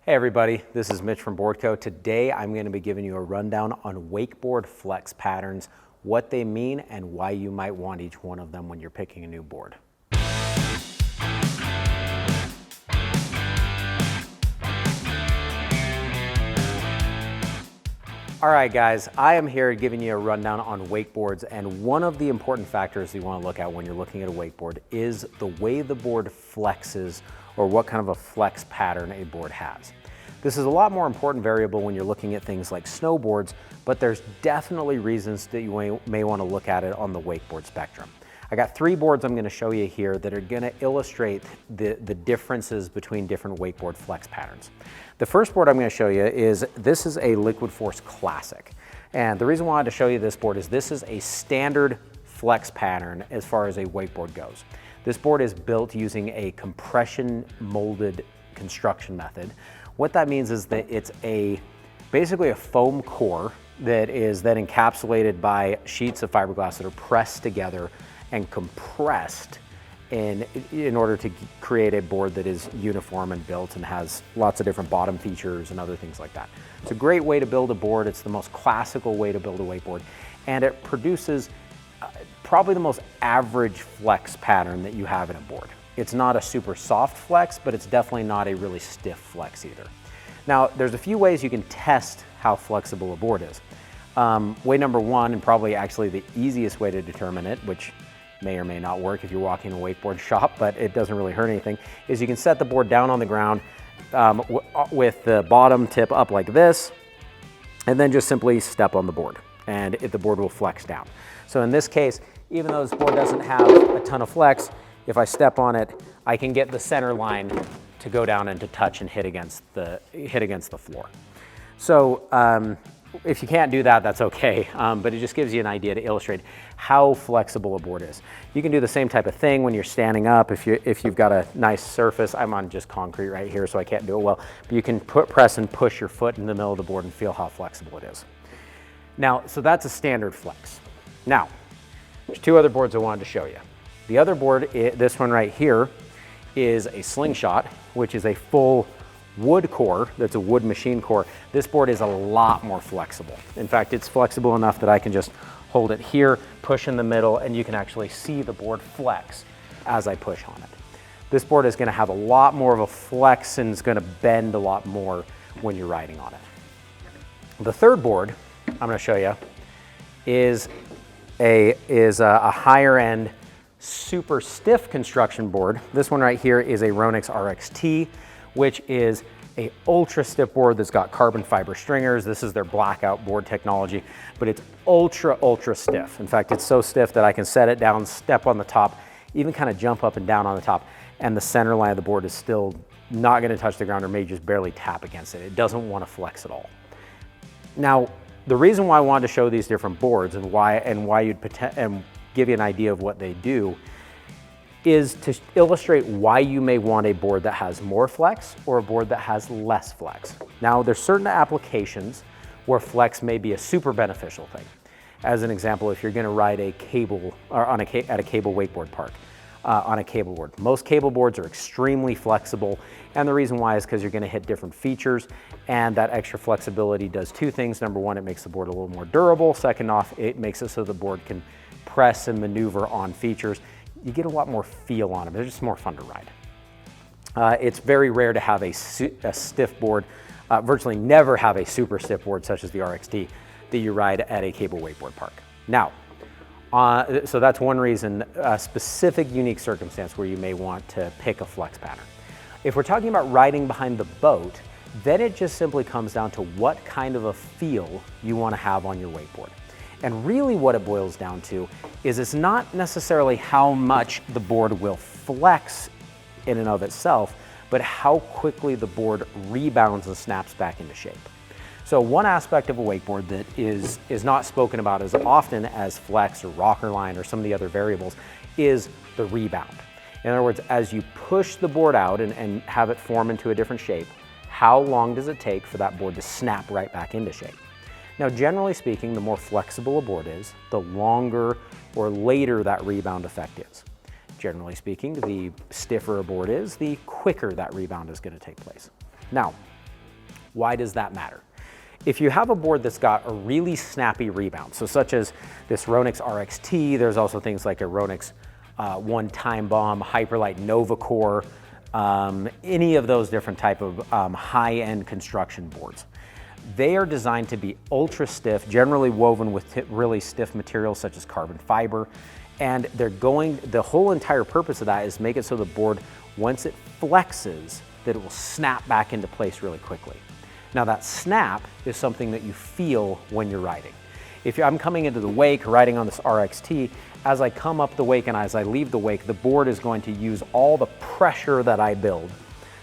Hey everybody, this is Mitch from BoardCo. Today I'm going to be giving you a rundown on wakeboard flex patterns, what they mean, and why you might want each one of them when you're picking a new board. All right guys, I am here giving you a rundown on wakeboards, and one of the important factors you want to look at when you're looking at a wakeboard is the way the board flexes, or what kind of a flex pattern a board has. This is a lot more important variable when you're looking at things like snowboards, but there's definitely reasons that you may want to look at it on the wakeboard spectrum. I got three boards I'm going to show you here that are going to illustrate the differences between different wakeboard flex patterns. The first board I'm going to show you is a Liquid Force Classic. And the reason why I wanted to show you this board is this is a standard flex pattern as far as a wakeboard goes. This board is built using a compression molded construction method. What that means is that it's basically a foam core that is then encapsulated by sheets of fiberglass that are pressed together and compressed in order to create a board that is uniform and built and has lots of different bottom features and other things like that. It's a great way to build a board. It's the most classical way to build a wakeboard, and it produces probably the most average flex pattern that you have in a board. It's not a super soft flex, but it's definitely not a really stiff flex either. Now, there's a few ways you can test how flexible a board is. Way number one, and probably actually the easiest way to determine it, which may or may not work if you're walking in a wakeboard shop, but it doesn't really hurt anything, is you can set the board down on the ground with the bottom tip up like this, and then just simply step on the board, and the board will flex down. So in this case, even though this board doesn't have a ton of flex, if I step on it, I can get the center line to go down and to touch and hit against the floor. So if you can't do that, that's okay, but it just gives you an idea to illustrate how flexible a board is. You can do the same type of thing when you're standing up. If you've got a nice surface, I'm on just concrete right here, so I can't do it well, but you can press and push your foot in the middle of the board and feel how flexible it is. Now, so that's a standard flex. Now, there's two other boards I wanted to show you. The other board, this one right here, is a slingshot, which is a full wood core. That's a wood machine core. This board is a lot more flexible. In fact, it's flexible enough that I can just hold it here, push in the middle, and you can actually see the board flex as I push on it. This board is going to have a lot more of a flex and is going to bend a lot more when you're riding on it. The third board I'm going to show you is a higher end super stiff construction board. This one right here is a Ronix RXT, which is a ultra stiff board that's got carbon fiber stringers. This is their blackout board technology, but it's ultra stiff. In fact, it's so stiff that I can set it down, step on the top, even kind of jump up and down on the top, and the center line of the board is still not going to touch the ground or may just barely tap against it. It doesn't want to flex at all. Now, the reason why I wanted to show these different boards and why you'd give you an idea of what they do is to illustrate why you may want a board that has more flex or a board that has less flex. Now, there's certain applications where flex may be a super beneficial thing. As an example, if you're going to ride a cable or at a cable wakeboard park on a cable board. Most cable boards are extremely flexible, and the reason why is because you're going to hit different features, and that extra flexibility does two things. Number one, it makes the board a little more durable. Second off, it makes it so the board can press and maneuver on features. You get a lot more feel on them. They're just more fun to ride. It's very rare to have a stiff board, virtually never have a super stiff board such as the RXT that you ride at a cable wakeboard park. Now, so that's one reason, a specific unique circumstance where you may want to pick a flex pattern. If we're talking about riding behind the boat, then it just simply comes down to what kind of a feel you want to have on your wakeboard. And really what it boils down to is it's not necessarily how much the board will flex in and of itself, but how quickly the board rebounds and snaps back into shape. So one aspect of a wakeboard that is not spoken about as often as flex or rocker line or some of the other variables is the rebound. In other words, as you push the board out and have it form into a different shape, how long does it take for that board to snap right back into shape? Now, generally speaking, the more flexible a board is, the longer or later that rebound effect is. Generally speaking, the stiffer a board is, the quicker that rebound is going to take place. Now, Why does that matter? If you have a board that's got a really snappy rebound, so such as this Ronix RXT, there's also things like a Ronix One Time Bomb, Hyperlite Nova Core, any of those different type of high-end construction boards. They are designed to be ultra stiff, generally woven with really stiff materials such as carbon fiber. And the whole entire purpose of that is make it so the board, once it flexes, that it will snap back into place really quickly. Now that snap is something that you feel when you're riding. If I'm coming into the wake, riding on this RXT, as I come up the wake and as I leave the wake, the board is going to use all the pressure that I build.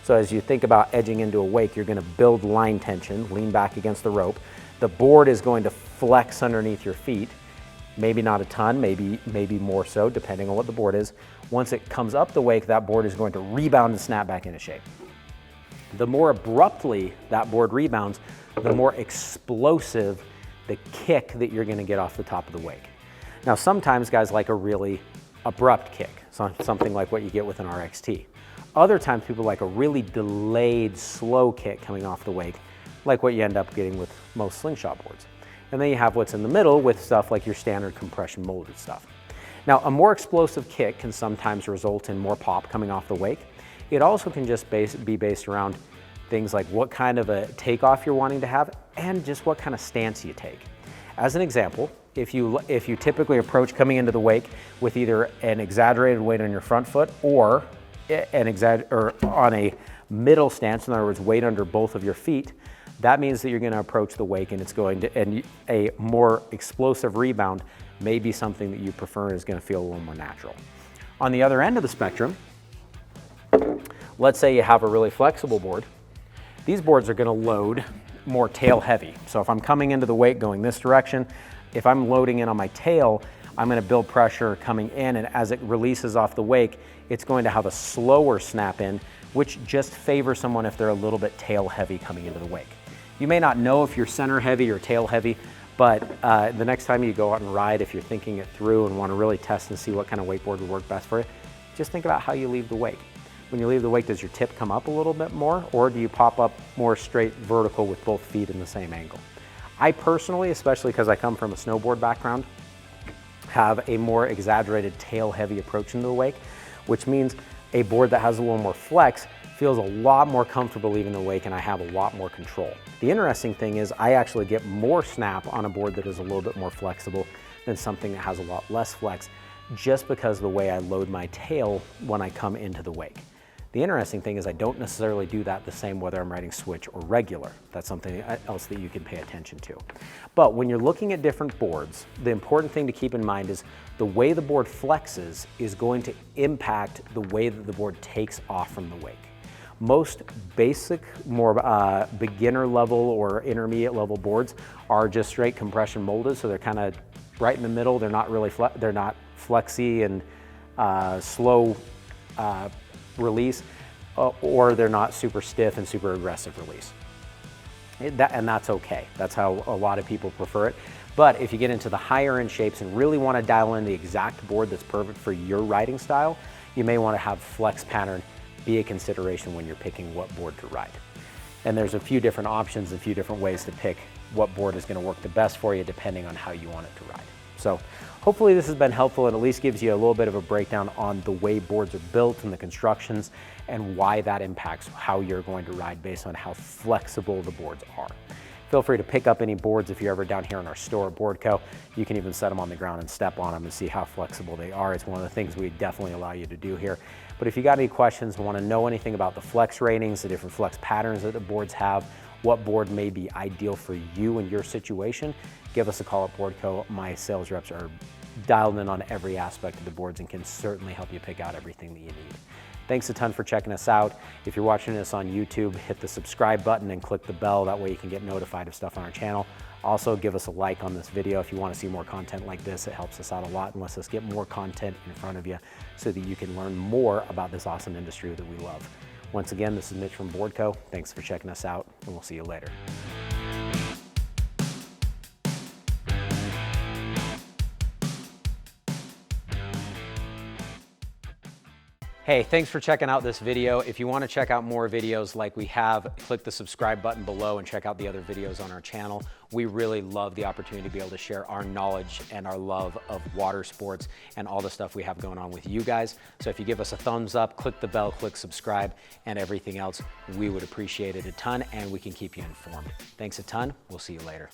So as you think about edging into a wake, you're going to build line tension, lean back against the rope. The board is going to flex underneath your feet. Maybe not a ton, maybe more so, depending on what the board is. Once it comes up the wake, that board is going to rebound and snap back into shape. The more abruptly that board rebounds, the more explosive the kick that you're going to get off the top of the wake. Now, sometimes guys like a really abrupt kick, something like what you get with an RXT. Other times people like a really delayed, slow kick coming off the wake, like what you end up getting with most slingshot boards. And then you have what's in the middle with stuff like your standard compression molded stuff. Now, a more explosive kick can sometimes result in more pop coming off the wake. It also can just be based around things like what kind of a takeoff you're wanting to have and just what kind of stance you take. As an example, if you typically approach coming into the wake with either an exaggerated weight on your front foot or on a middle stance, in other words, weight under both of your feet, that means that you're going to approach the wake and a more explosive rebound may be something that you prefer and is going to feel a little more natural. On the other end of the spectrum, let's say you have a really flexible board. These boards are going to load more tail heavy. So if I'm coming into the wake going this direction, if I'm loading in on my tail, I'm going to build pressure coming in, and as it releases off the wake, it's going to have a slower snap in, which just favors someone if they're a little bit tail heavy coming into the wake. You may not know if you're center heavy or tail heavy, but the next time you go out and ride, if you're thinking it through and want to really test and see what kind of wakeboard would work best for you, just think about how you leave the wake. When you leave the wake, does your tip come up a little bit more, or do you pop up more straight vertical with both feet in the same angle? I personally, especially because I come from a snowboard background, have a more exaggerated tail heavy approach into the wake, which means a board that has a little more flex feels a lot more comfortable leaving the wake, and I have a lot more control. The interesting thing is I actually get more snap on a board that is a little bit more flexible than something that has a lot less flex, just because of the way I load my tail when I come into the wake. The interesting thing is I don't necessarily do that the same whether I'm riding switch or regular. That's something else that you can pay attention to. But when you're looking at different boards, the important thing to keep in mind is the way the board flexes is going to impact the way that the board takes off from the wake. Most basic, more beginner level or intermediate level boards are just straight compression molded, so they're kind of right in the middle. They're not really they're not flexy and slow release, or they're not super stiff and super aggressive release. And that's okay. That's how a lot of people prefer it. But if you get into the higher end shapes and really want to dial in the exact board that's perfect for your riding style, you may want to have flex pattern be a consideration when you're picking what board to ride. And there's a few different options, a few different ways to pick what board is going to work the best for you depending on how you want it to ride. So hopefully this has been helpful and at least gives you a little bit of a breakdown on the way boards are built and the constructions and why that impacts how you're going to ride based on how flexible the boards are. Feel free to pick up any boards if you're ever down here in our store at BoardCo. You can even set them on the ground and step on them and see how flexible they are. It's one of the things we definitely allow you to do here. But if you got any questions and want to know anything about the flex ratings, the different flex patterns that the boards have, what board may be ideal for you and your situation, give us a call at BoardCo. My sales reps are dialed in on every aspect of the boards and can certainly help you pick out everything that you need. Thanks a ton for checking us out. If you're watching this on YouTube, hit the subscribe button and click the bell. That way you can get notified of stuff on our channel. Also, give us a like on this video if you want to see more content like this. It helps us out a lot and lets us get more content in front of you so that you can learn more about this awesome industry that we love. Once again, this is Mitch from BoardCo. Thanks for checking us out, and we'll see you later. Hey, thanks for checking out this video. If you want to check out more videos like we have, click the subscribe button below and check out the other videos on our channel. We really love the opportunity to be able to share our knowledge and our love of water sports and all the stuff we have going on with you guys. So if you give us a thumbs up, click the bell, click subscribe, and everything else, we would appreciate it a ton, and we can keep you informed. Thanks a ton. We'll see you later.